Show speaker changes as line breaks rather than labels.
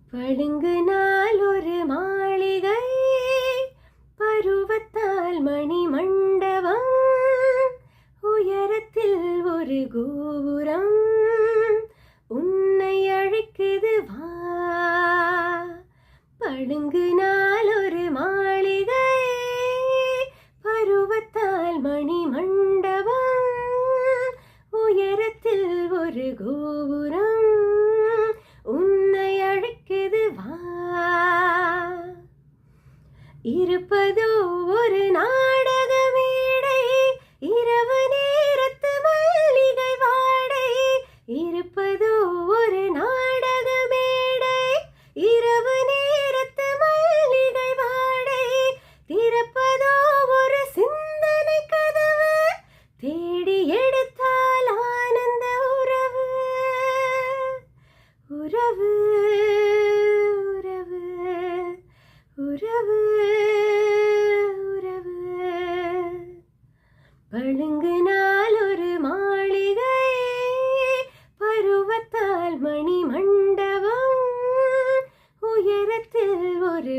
படுங்கு நாள் ஒரு மாளிகை, பருவத்தால் மணி மண்டபம், உயரத்தில் ஒரு கோபுரம் உன்னை அழைக்குது வா. படுங்கு நாள் ஒரு மாளிகை, பருவத்தால் மணி மண்டபம், உயரத்தில் ஒரு கோபுரம் உன்னை அழைக்குது வா. இருப்பதோ ஒரு நாடக மேடை, இரவு நேரத்து மல்லிகை வாடை. இருப்பதோ ஒரு நாடக மேடை, இரவு நேரத்து மல்லிகை வாடை. திறப்பதோ ஒரு சிந்தனை கதவு, தேடி எடுத்தால் ஆனந்த உறவு. உறவு உறவு உறவு உறவு. பழுங்கு நாள் ஒரு மாளிகை, பருவத்தால் மணி மண்டபம், உயரத்தில் ஒரு